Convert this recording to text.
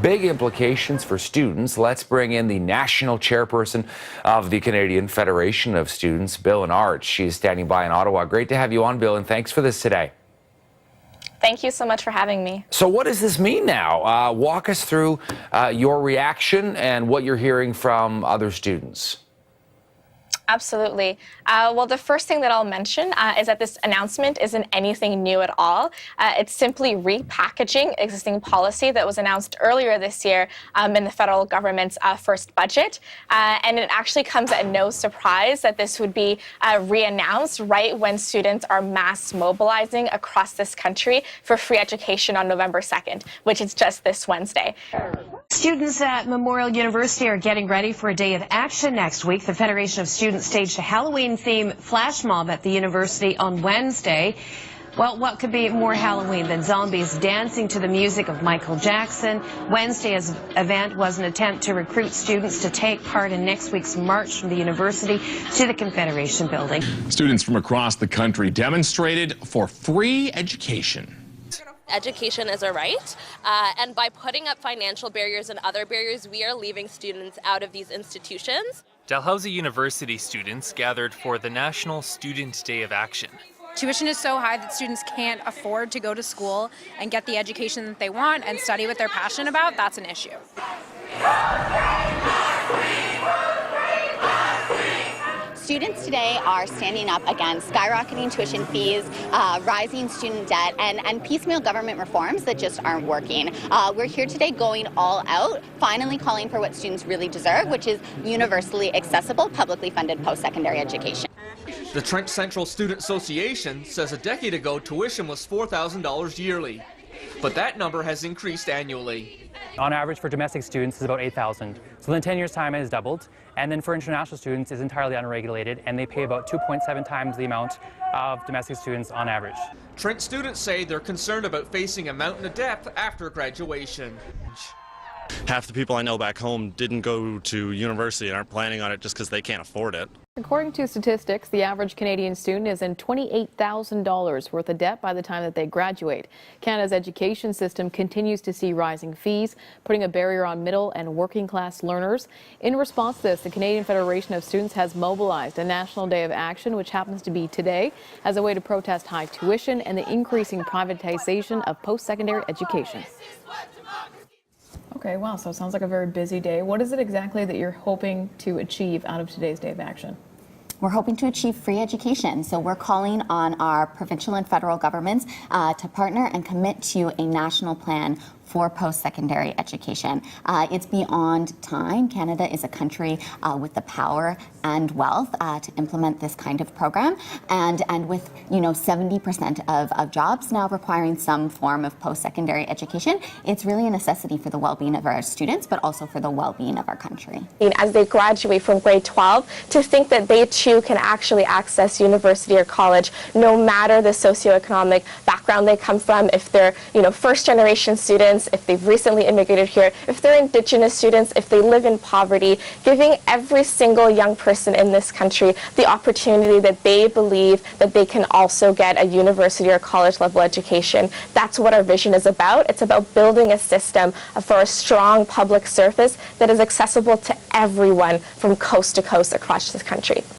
big implications for students. Let's bring in the national chairperson of the Canadian Federation of Students, Bill Arch. She's standing by in Ottawa. Great to have you on, Bill, and thanks for this today. Thank you so much for having me. So what does this mean now? Walk us through your reaction and what you're hearing from other students. Absolutely. Well, the first thing that I'll mention is that this announcement isn't anything new at all. It's simply repackaging existing policy that was announced earlier this year in the federal government's first budget. And it actually comes at no surprise that this would be re-announced right when students are mass mobilizing across this country for free education on November 2nd, which is just this Wednesday. Students at Memorial University are getting ready for a day of action next week. The Federation of Students staged a Halloween-themed flash mob at the university on Wednesday. Well, what could be more Halloween than zombies dancing to the music of Michael Jackson? Wednesday's event was an attempt to recruit students to take part in next week's march from the university to the Confederation building. Students from across the country demonstrated for free education. Education is a right, and by putting up financial barriers and other barriers, we are leaving students out of these institutions. Dalhousie University students gathered for the National Student Day of Action. Tuition is so high that students can't afford to go to school and get the education that they want and study what they're passionate about. That's an issue. Students today are standing up against skyrocketing tuition fees, rising student debt, and piecemeal government reforms that just aren't working. We're here today going all out, finally calling for what students really deserve, which is universally accessible, publicly funded post-secondary education. The Trent Central Student Association says a decade ago tuition was $4,000 yearly, but that number has increased annually. On average for domestic students is about $8,000. So in 10 years' time it has doubled. And then for international students is entirely unregulated, and they pay about 2.7 times the amount of domestic students on average. Trent students say they're concerned about facing a mountain of debt after graduation. Half the people I know back home didn't go to university and aren't planning on it just because they can't afford it. According to statistics, the average Canadian student is in $28,000 worth of debt by the time that they graduate. Canada's education system continues to see rising fees, putting a barrier on middle and working class learners. In response to this, the Canadian Federation of Students has mobilized a National Day of Action, which happens to be today, as a way to protest high tuition and the increasing privatization of post-secondary education. Okay, wow, so it sounds like a very busy day. What is it exactly that you're hoping to achieve out of today's Day of Action? We're hoping to achieve free education. So we're calling on our provincial and federal governments to partner and commit to a national plan for post-secondary education. It's beyond time. Canada is a country with the power and wealth to implement this kind of program, and with 70% of jobs now requiring some form of post-secondary education, it's really a necessity for the well-being of our students, but also for the well-being of our country. As they graduate from grade 12, to think that they too can actually access university or college, no matter the socioeconomic background they come from, if they're first-generation students, if they've recently immigrated here, if they're Indigenous students, if they live in poverty, giving every single young person in this country the opportunity that they believe that they can also get a university or college level education. That's what our vision is about. It's about building a system for a strong public service that is accessible to everyone from coast to coast across this country.